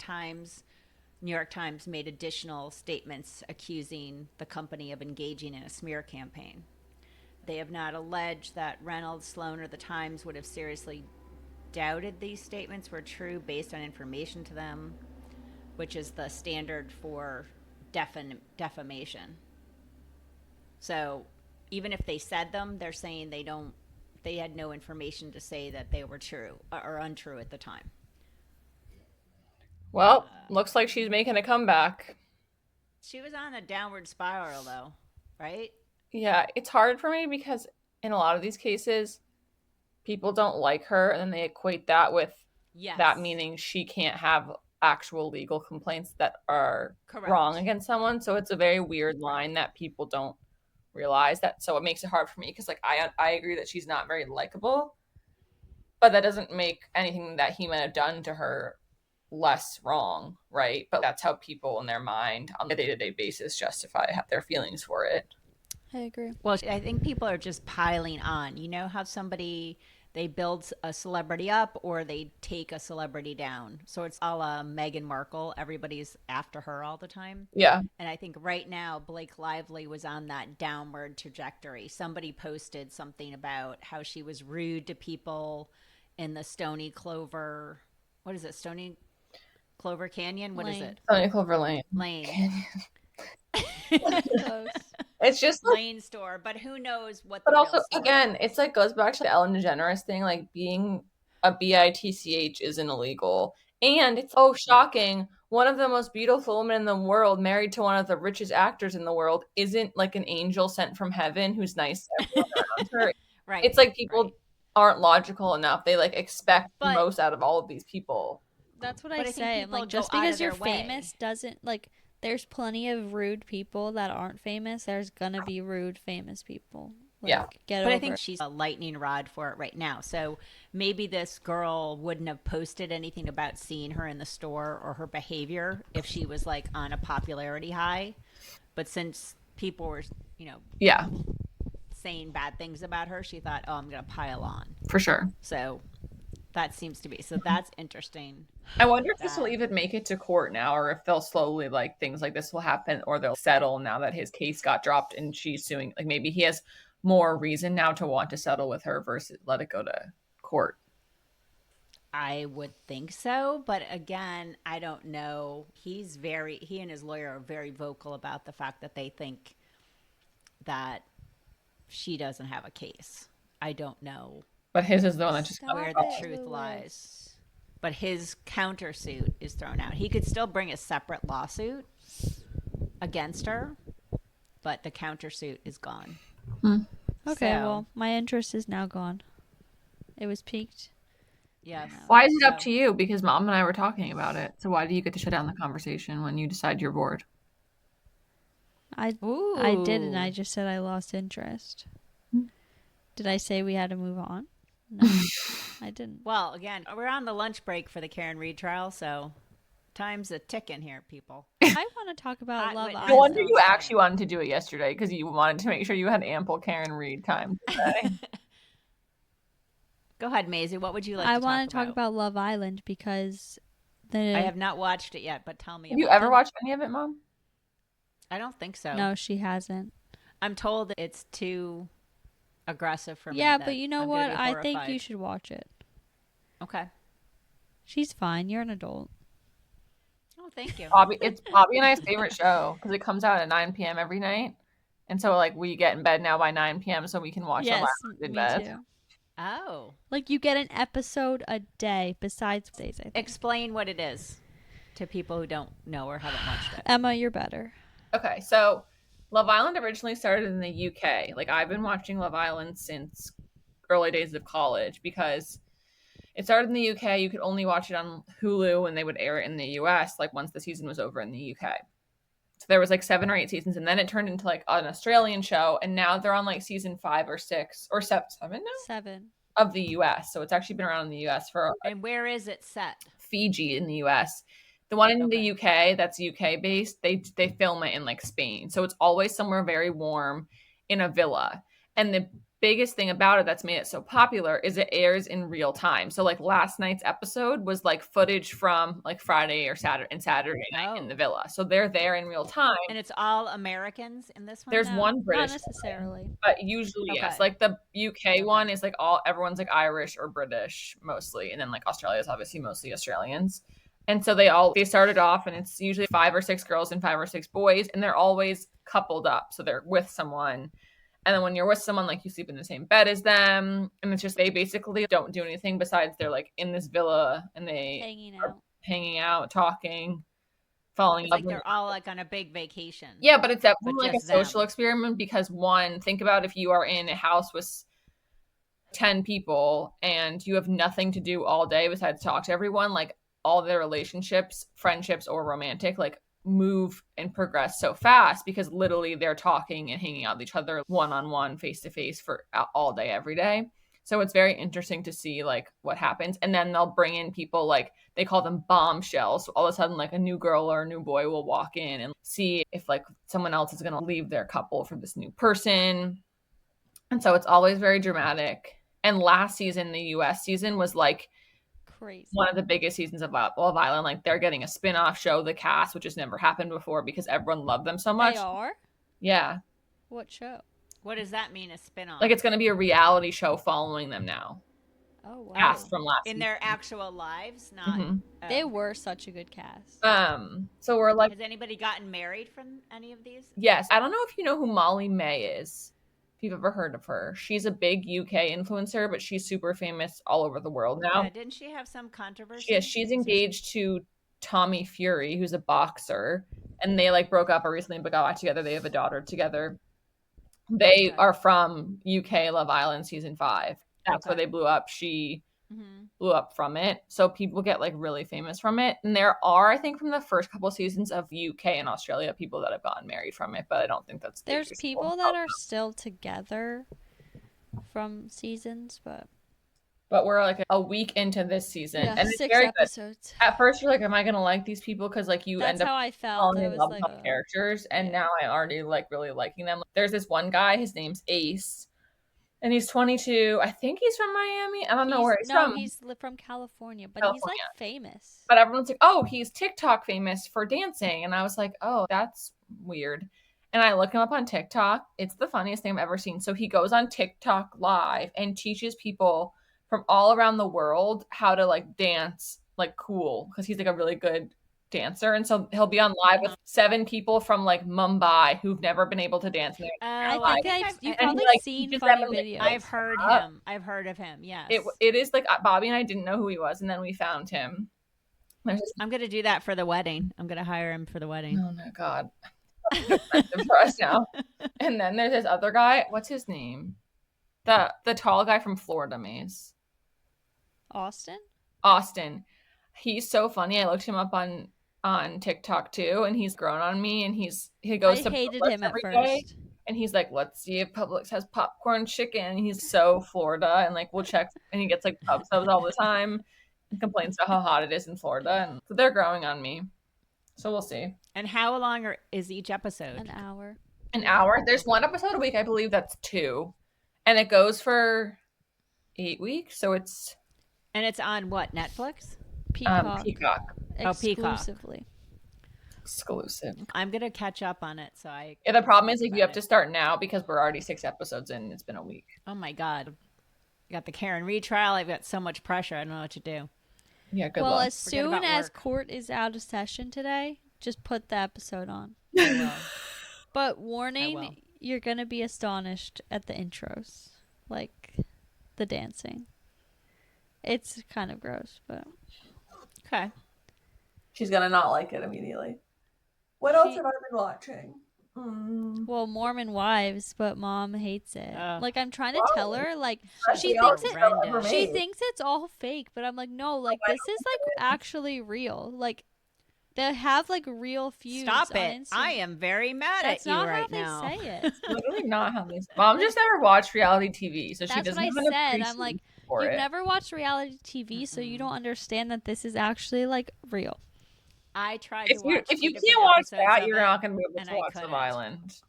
New York Times made additional statements accusing the company of engaging in a smear campaign. They have not alleged that Reynolds, Sloan, or the Times would have seriously doubted these statements were true based on information to them, which is the standard for defamation. So even if they said them, they're saying they had no information to say that they were true or untrue at the time. Well, looks like she's making a comeback. She was on a downward spiral, though, right? Yeah, it's hard for me because in a lot of these cases, people don't like her, and then they equate that with that meaning she can't have actual legal complaints that are wrong against someone. So it's a very weird line that people don't realize that. So it makes it hard for me because I agree that she's not very likable, but that doesn't make anything that he might have done to her less wrong, right? But that's how people in their mind on a day-to-day basis justify their feelings for it. I agree. Well, I think people are just piling on. You know how they build a celebrity up or they take a celebrity down. So it's a la Meghan Markle. Everybody's after her all the time. Yeah. And I think right now Blake Lively was on that downward trajectory. Somebody posted something about how she was rude to people in the Stony Clover. What is it? Stony Clover Canyon? What is it? Stony Clover Lane. Close. It's just Lane store, but who knows what the But also, real story again, was. it's like goes back to the Ellen DeGeneres thing, like being a bitch isn't illegal. And it's shocking. One of the most beautiful women in the world, married to one of the richest actors in the world, isn't like an angel sent from heaven who's nice to everyone around her. Right. It's like people aren't logical enough. They like expect the most out of all of these people. That's what But I I think say. I'm people like, go just out of because you're their way. famous doesn't like. There's plenty of rude people that aren't famous. There's gonna be rude famous people. Yeah. Get But over I think it. she's a lightning rod for it right now. So maybe this girl wouldn't have posted anything about seeing her in the store or her behavior if she was like on a popularity high. But since people were, Yeah, saying bad things about her, she thought, oh, I'm going to pile on. for sure. So that seems to be. So that's interesting. I wonder if this will That- even make it to court now, or if they'll slowly, like, things like this will happen, or they'll settle now that his case got dropped and she's suing. Like, maybe he has more reason now to want to settle with her versus let it go to court. I would think so, but again, I don't know. He and his lawyer are very vocal about the fact that they think that she doesn't have a case. I don't know But his is the one that just Stop where it, the truth Lewis. lies. But his countersuit is thrown out. He could still bring a separate lawsuit against her, but the countersuit is gone. Okay, So- well, my interest is now gone. It was peaked. Yes. Why is it up So- to you? Because Mom and I were talking about it. So why do you get to shut down the conversation when you decide you're bored? I didn't. I just said I lost interest. Did I say we had to move on? No, I didn't. Well, again, we're on the lunch break for the Karen Reed trial, so time's a ticking here, people. I want to talk about Love wait, No Island. wonder you actually wanted to do it yesterday, because you wanted to make sure you had ample Karen Reed time today. Go ahead, Maisie. What would you like I to want to talk about Love Island because I have not watched it yet, but tell me. Have you about ever it. watched any of it, Mom? I don't think so. No, she hasn't. I'm told that it's too aggressive for me. Yeah, that but you know I'm gonna what? be I think you horrified. should watch it. Okay. She's fine. You're an adult. Oh, thank you. It's Bobby and I's favorite show because it comes out at 9 p.m. every night. And so, like, we get in bed now by 9 p.m. so we can watch Love Yes, Island in me bed. too. Oh, Like you get an episode a day besides days. I think. explain what it is to people who don't know or haven't watched it. Emma, you're better. Okay, so Love Island originally started in the UK. Like, I've been watching Love Island since early days of college because it started in the UK. You could only watch it on Hulu and they would air it in the US, like, once the season was over in the UK. So there was like 7 or 8 seasons, and then it turned into like an Australian show, and now they're on like season 5 or 6 or 7 now 7. of the US. So it's actually been around in the US for And where is it set? Fiji in the US. The one in Okay. the UK that's UK based, they film it in like Spain. So it's always somewhere very warm in a villa. And the biggest thing about it that's made it so popular is it airs in real time. So like last night's episode was like footage from like Friday or Saturday night in the villa. So they're there in real time. And it's all Americans in this one? There's No, one British, Not necessarily. but usually yes. Okay. Like the UK one is like everyone's like Irish or British mostly, and then like Australia is obviously mostly Australians. And so they started off, and it's usually 5 or 6 girls and 5 or 6 boys, and they're always coupled up, so they're with someone. And then when you're with someone, like, you sleep in the same bed as them, and it's just they basically don't do anything besides they're like in this villa and they Hanging are out. hanging out, talking, falling in It's love. like they're all like on a big vacation. Yeah, but it's definitely like a just them. social experiment because think about if you are in a house with 10 people and you have nothing to do all day besides talk to everyone, like all their relationships, friendships, or romantic, like move and progress so fast because literally they're talking and hanging out with each other one-on-one, face-to-face for all day, every day. So it's very interesting to see like what happens. And then they'll bring in people, like they call them bombshells. So all of a sudden, like a new girl or a new boy will walk in and see if like someone else is going to leave their couple for this new person. And so it's always very dramatic. And last season, the US season was like Crazy. one of the biggest seasons of Love Island. Like they're getting a spin-off show, The Cast, which has never happened before because everyone loved them so much. They are? Yeah. What show? What does that mean, a spin-off? Like it's going to be a reality show following them now. Oh, wow. Cast from last in season. their actual lives, not... Mhm. They were such a good cast. So we're like, Has anybody gotten married from any of these? yes. I don't know if you know who Molly May is. If you've ever heard of her. She's a big UK influencer, but she's super famous all over the world now. Yeah, didn't she have some controversy? Yes, she's engaged to Tommy Fury, who's a boxer, and they like broke up recently but got back together. They have a daughter together. They are from UK Love Island season 5. That's where they blew up. She blew up from it. So people get like really famous from it. And there are, I think, from the first couple seasons of UK and Australia, people that have gotten married from it, but I don't think that's the There's biggest people one. that are still together from seasons, but we're like a week into this season, yeah, and it's 6 very good. episodes. At first, you're like, "Am I gonna like these people?" Because like you That's end up how I felt. falling I in was love like, with the characters, and yeah. now I already like really liking them. There's this one guy, his name's Ace, and he's 22. I think he's from Miami. I don't know where he's from. He's from California, but he's California. like famous. But everyone's like, "Oh, he's TikTok famous for dancing," and I was like, "Oh, that's weird." And I look him up on TikTok. It's the funniest thing I've ever seen. So he goes on TikTok live and teaches people from all around the world how to like dance like cool, because he's like a really good dancer. And so he'll be on live with 7 people from like Mumbai who've never been able to dance in their I think you've and he, probably like, seen teaches funny them, like, videos. I've heard him. I've heard of him. Yes. It is like Bobby and I didn't know who he was, and then we found him. I'm gonna do that for the wedding. I'm gonna hire him for the wedding. Oh my god. Expensive for us now. And then there's this other guy. What's his name? The tall guy from Florida Maze. Austin. He's so funny. I looked him up on TikTok too, and he's grown on me. And he goes to hated Publix him at every first. day, and he's like, "Let's see if Publix has popcorn chicken." And he's so Florida, and like we'll check, and he gets like pub subs all the time. And complains about how hot it is in Florida, and so they're growing on me. So we'll see. And how long is each episode? An hour. An hour. There's 1 episode a week. I believe that's 2, and it goes for 8 weeks. So it's on what, Netflix? Peacock. Peacock. Exclusively. Exclusive. I'm gonna catch up on it. So Yeah, the problem is like you have to start now because we're already 6 episodes in. It's been a week. Oh my god, I got the Karen retrial. I've got so much pressure. I don't know what to do. Yeah, good well, luck. as soon as court is out of session today, just put the episode on. I will. But warning, you're gonna be astonished at the intros, like the dancing. It's kind of gross, but okay. She's gonna not like it immediately. What else have I been watching? Well, Mormon Wives, but Mom hates it. Like I'm trying to tell her, like she thinks it's all fake, but I'm like, no, like this is like actually real. Like they have like real feuds. Stop it! On Instagram. I am very mad at you right now. That's not how they say it. Literally not how they say it. Mom just never watched reality TV, so she doesn't what have I an said. I'm like, for you've it. never watched reality TV, so you don't understand that this is actually like real. I tried to watch. If you can't watch that, you're not gonna be able to watch Love Island.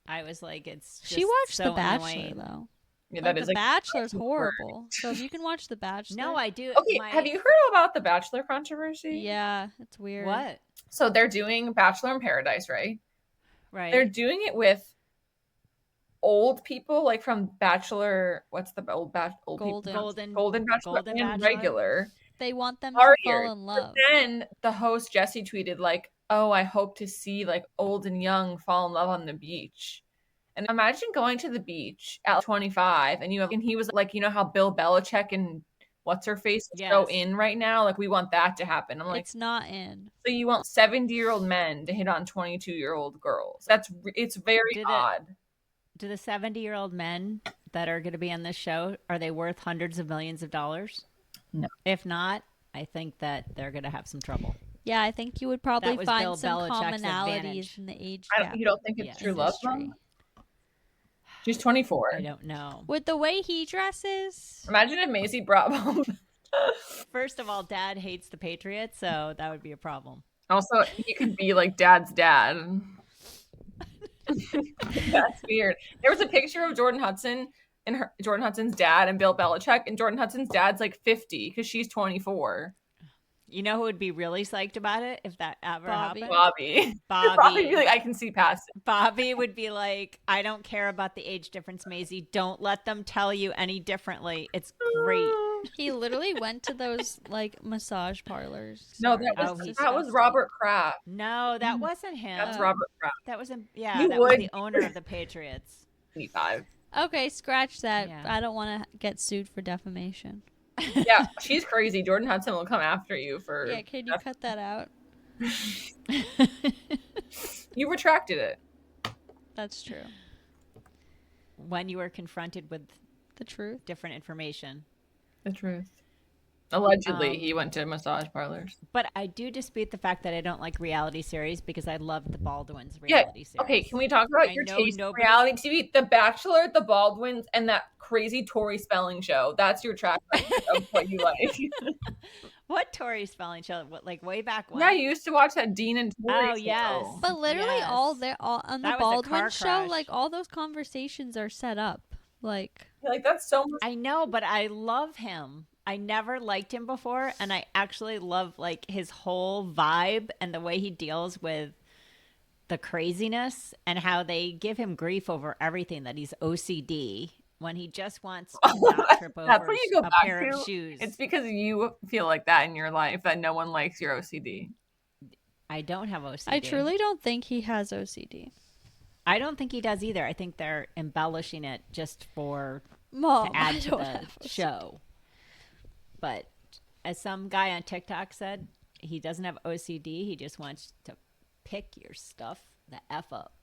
I was like, it's just she watched so The Bachelor annoying. though. Yeah, that is The like Bachelor's horrible. So if you can watch The Bachelor. No, I do. Okay, have you heard about the Bachelor controversy? Yeah, it's weird. What? So they're doing Bachelor in Paradise, right? Right. They're doing it with old people, like from Bachelor. What's the old Golden. Golden Bachelor and Bachelor. regular. They want them to fall in love. But then the host Jesse tweeted like, "Oh, I hope to see like old and young fall in love on the beach." And imagine going to the beach at 25 and he was like, you know how Bill Belichick and what's her face is so in right now? Like we want that to happen. I'm like, it's not in. So you want 70-year-old men to hit on 22-year-old girls? It's very odd. Do the 70-year-old men that are going to be on this show, are they worth hundreds of millions of dollars? No. If not, I think that they're going to have some trouble. Yeah, I think you would probably find Bill some Belichick's commonalities advantage. in the age gap. You don't think it's true love, Mom? She's 24. I don't know. With the way he dresses. Imagine if Maisie brought home. First of all, Dad hates the Patriots, so that would be a problem. Also, he could be like Dad's dad. That's weird. There was a picture of Jordan Hudson and Jordan Hudson's dad and Bill Belichick, and Jordan Hudson's dad's like 50 because she's 24. You know who would be really psyched about it if that ever happened? Bobby. Probably be like, I can see past it. Bobby would be like, I don't care about the age difference, Maisie. Don't let them tell you any differently. It's great. He literally went to those like massage parlors. No, that was Robert Kraft. No, that wasn't him. That's Robert Kraft. That was was the owner of the Patriots. 25. Okay, scratch that. Yeah. I don't want to get sued for defamation. Yeah, she's crazy. Jordan Hudson will come after you for. Yeah, can you cut that out? You retracted it. That's true. When you were confronted with the truth, different information. The truth. Allegedly, he went to massage parlors. But I do dispute the fact that I don't like reality series because I love the Baldwins Yeah. reality series. Okay, can we talk about I your know taste in nobody- reality TV? The Bachelor, The Baldwins, and that crazy Tori Spelling show. That's your track record of what you like. What Tori Spelling show? What, like way back when? Yeah, you used to watch that Dean and Tori Oh, show. yes. But literally Yes. all on the That was a car Baldwin show, crash. like all those conversations are set up. Like Like, that's so much. I know, but I love him. I never liked him before, and I actually love like his whole vibe and the way he deals with the craziness and how they give him grief over everything, that he's OCD when he just wants to not trip over That's what you go a back pair to. of shoes. It's because you feel like that in your life that no one likes your OCD. I don't have OCD. I truly don't think he has OCD. I don't think he does either. I think they're embellishing it just for Mom, to add I to don't the have OCD. show. But as some guy on TikTok said, he doesn't have OCD. He just wants to pick your stuff the F up.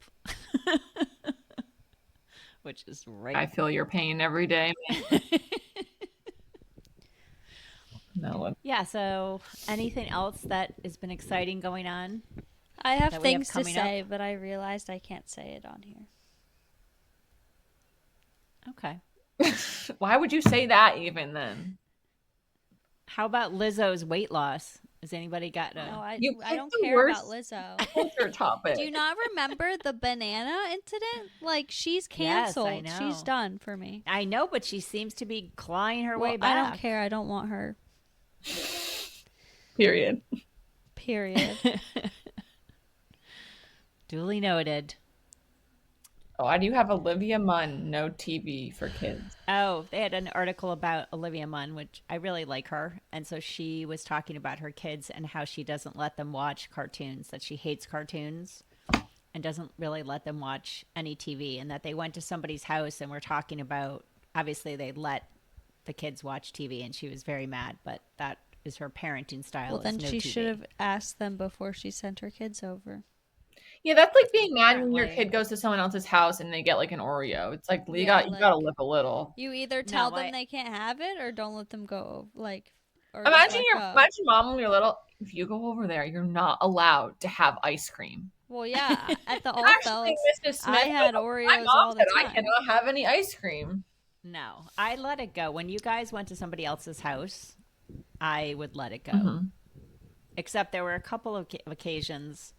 Which is right. I feel your pain every day. No. Yeah, so anything else that has been exciting going on? I have that we have things to coming say, but I realized I can't say it on here. Okay. Why would you say that even then? How about Lizzo's weight loss? Has anybody got a... No, I You don't picked the care about worst- Lizzo. Culture topic. Do you not remember the banana incident? Like, she's Yes, I canceled. know. She's done for me. I know, but she seems to be clawing her Well, way back. I don't care. I don't want her. Period. Period. Duly noted. Oh, I do have Olivia Munn, no TV for kids. Oh, they had an article about Olivia Munn, which I really like her. And so she was talking about her kids and how she doesn't let them watch cartoons, that she hates cartoons and doesn't really let them watch any TV. And that they went to somebody's house and were talking about, obviously, they let the kids watch TV, and she was very mad. But that is her parenting style. Well, then is no she TV. should have asked them before she sent her kids over. Yeah, that's like being mad when your Apparently. kid goes to someone else's house and they get like an Oreo. It's like you Yeah, gotta live a little. You either tell No, them I- they can't have it or don't let them go. Like, or Imagine like, imagine mom when you're little. If you go over there, you're not allowed to have ice cream. Well, yeah, at the Old Actually, Fells, Mrs. Smith, I had my Oreos mom all the said I time. cannot have any ice cream. No, I let it go. When you guys went to somebody else's house, I would let it go. Mhm. Except there were a couple of occasions,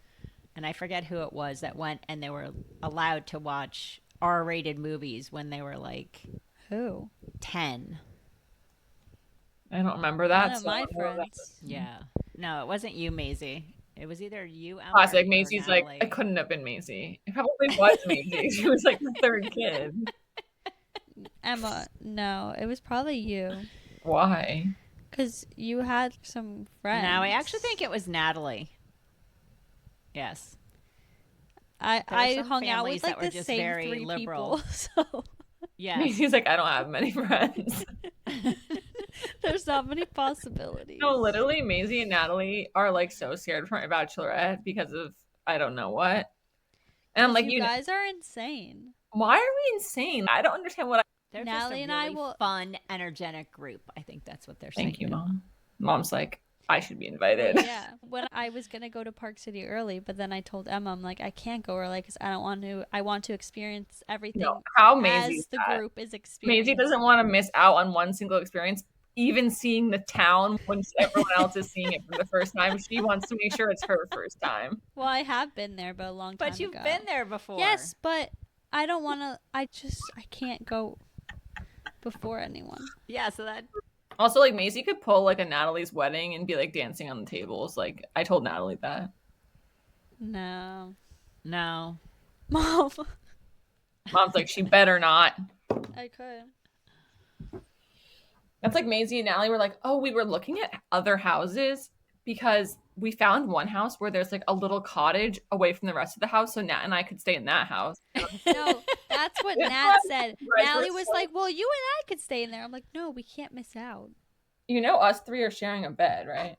and I forget who it was, that went and they were allowed to watch R-rated movies when they were like Who? 10. I don't remember that. One of so I my don't know that. friends. Yeah. No, it wasn't you, Maisie. It was either you, Emma, Classic. or Maisie's like, Natalie. it couldn't have been Maisie. It probably was Maisie. She was like the third kid. Emma, no, it was probably you. Why? Because you had some friends. No, I actually think it was Natalie. Yes. There were I some hung out families with that like were the just same very 3 liberal. people. So Yes. Maisie's like, I don't have many friends. there's not many possibilities. No, literally, Maisie and Natalie are like so scared from my Bachelorette because of I don't know what. And I'm like, you guys are insane. why are we insane? I don't understand what. They're Natalie just and a I really will- fun, energetic group. I think that's what they're saying. Thank you, Mom. Mom's like, I should be invited. Yeah. When I was gonna go to Park City early, but then I told Emma, I'm like, I can't go early because I don't want to. I want to experience everything No, how Maisie as is the that? group is experiencing. Maisie doesn't want to miss out on one single experience, even seeing the town when everyone else is seeing it for the first time. She wants to make sure it's her first time. Well, I have been there, but a long time But you've ago. been there before. Yes, but I don't want to. I can't go before anyone. Yeah, so that Also, like Maisie could pull like a Natalie's wedding and be like dancing on the tables. Like I told Natalie that. No, no. Mom, Mom's like, she better not. I could. That's like Maisie and Natalie were like, oh, we were looking at other houses because we found one house where there's like a little cottage away from the rest of the house, so Nat and I could stay in that house. No, that's what It's Nat not said. right, Natalie we're was so- like, "Well, you and I could stay in there." I'm like, "No, we can't miss out." You know, us three are sharing a bed, right?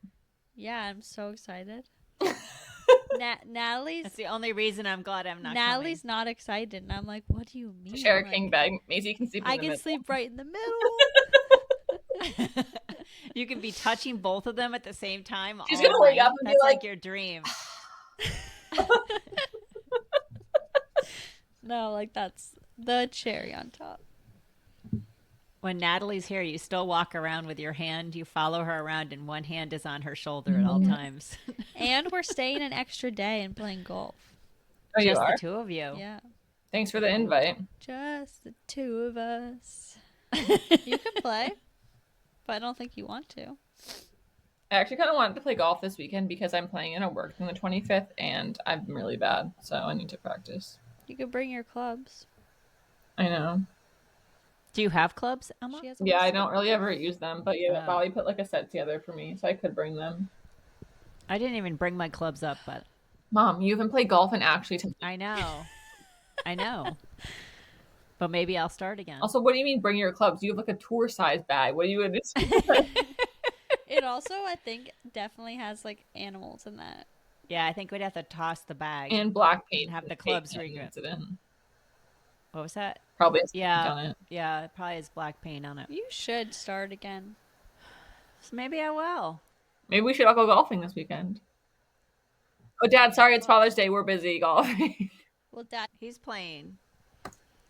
Yeah, I'm so excited. Natalie's That's the only reason I'm glad I'm not Natalie's not excited, and I'm like, "What do you mean?" Share a Like, king bed. Maisie can sleep in I the can middle. sleep right in the middle. You can be touching both of them at the same time. She's all gonna wake night. up and be That's like your dream. No, like that's the cherry on top. When Natalie's here, you still walk around with your hand. You follow her around, and one hand is on her shoulder at all times. And we're staying an extra day and playing golf. Oh, you Just are? the two of you. Yeah. Thanks for the invite. Just the two of us. You can play, but I don't think you want to. I actually kind of wanted to play golf this weekend because I'm playing in a work on the 25th and I'm really bad, so I need to practice. You could bring your clubs. I know. Do you have clubs, Emma? She has a Yeah, I list don't of really them. ever use them, but yeah, Molly put like a set together for me, so I could bring them. I didn't even bring my clubs up, but Mom, you haven't played golf in actually I know. I know. But maybe I'll start again. Also, what do you mean bring your clubs? You have like a tour size bag. What are you in? It also, I think, definitely has like animals in that. Yeah, I think we'd have to toss the bag. And black paint. And have the clubs paint regrip. it in. What was that? Probably has Yeah. paint on it. Yeah, it probably has black paint on it. You should start again. So maybe I will. Maybe we should all go golfing this weekend. Oh, Dad, sorry, it's Father's Day. We're busy golfing. Well, Dad, He's playing.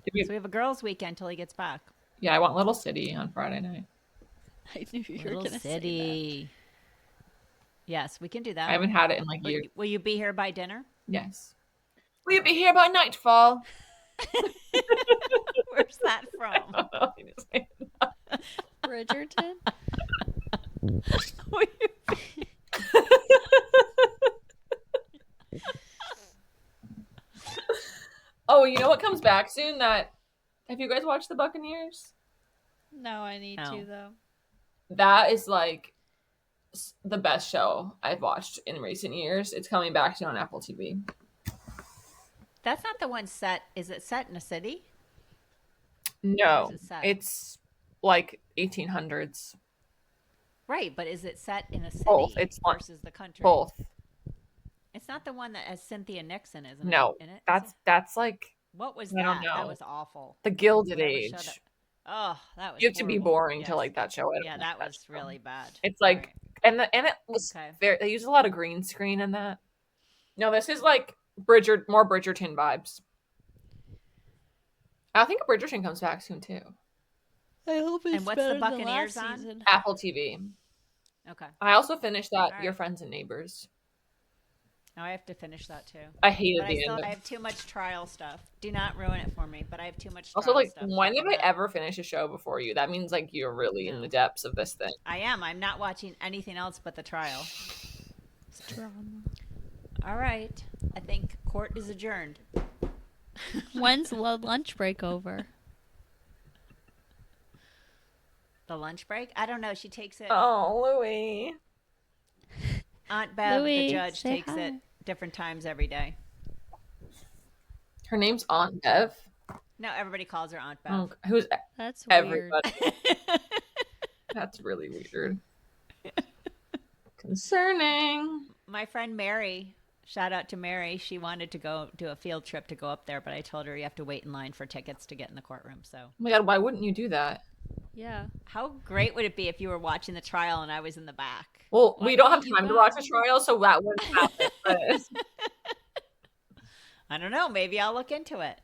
Did we- So we have a girls' weekend till he gets back. Yeah, I want Little City on Friday night. I knew you were Little going to say City. Yes, we can do that. I haven't had it in like years. Will you be here by dinner? Yes. Will you be here by nightfall? Where's that from? I don't know. You just say that. that. Bridgerton? Will you be- Oh, you know what comes back soon? That have you guys watched the Buccaneers? No, I need No. to, though. That is like the best show I've watched in recent years. It's coming back soon on Apple TV. That's not the one set. Is it set in a city? No, Where's it set? it's like 1800s. Right, but is it set in a city Both. It's on versus the country? both. It's not the one that has Cynthia Nixon, isn't No, it? In it? that's like What was I that? don't That know. was awful. the Gilded That was Age. shut up. Oh, that was. You have to be horrible. boring Yes. to like that show. I don't Yeah, like that was show. really bad. It's like Right. and it was Okay. very. They use a lot of green screen in that. No, this is like more Bridgerton vibes. I think Bridgerton comes back soon too. I hope it's And what's the better than Buccaneers last on? season. Apple TV. Okay. I also finished that All Your right. Friends and Neighbors. Now I have to finish that too. I hated But the end. I have too much trial stuff. Do not ruin it for me. But I have too much. Also, trial like, stuff when to have I not- ever finished a show before you? That means like you're really in No. the depths of this thing. I am. I'm not watching anything else but the trial. Drama. All right. I think court is adjourned. When's the lunch break over? The lunch break? I don't know. She takes it. Oh, Louie. Aunt Bev, Louis, the judge, say takes hi. it different times every day. Her name's Aunt Bev. No, everybody calls her Aunt Bev. Oh, who's That's weird. everybody? That's really weird. Concerning. My friend Mary, shout out to Mary. She wanted to go do a field trip to go up there, but I told her you have to wait in line for tickets to get in the courtroom. So, Oh my god, why wouldn't you do that? Yeah. how great would it be if you were watching the trial and I was in the back? Well, Why we don't have can't you time to go? watch the trial, so that wouldn't happen. But I don't know. Maybe I'll look into it.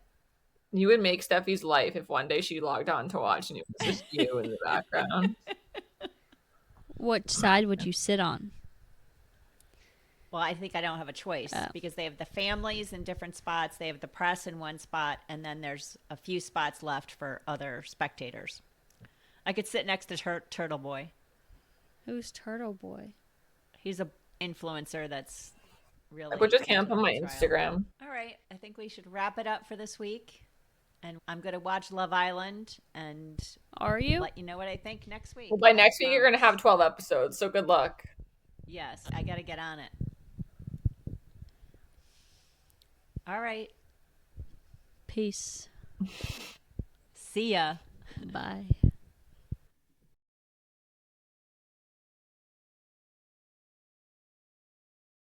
you would make Steffi's life if one day she logged on to watch and it was just you in the background. What side would you sit on? Well, I think I don't have a choice Oh. because they have the families in different spots. They have the press in one spot, and then there's a few spots left for other spectators. I could sit next to Turtle Boy. Who's Turtle Boy? He's a influencer that's really. I put just camp into on my the trial. Instagram. All right, I think we should wrap it up for this week, and I'm going to watch Love Island and Are you? let you know what I think next week. Well, by next week, you're going to have 12 episodes, so good luck. Yes, I got to get on it. All right, Peace. see ya. Bye.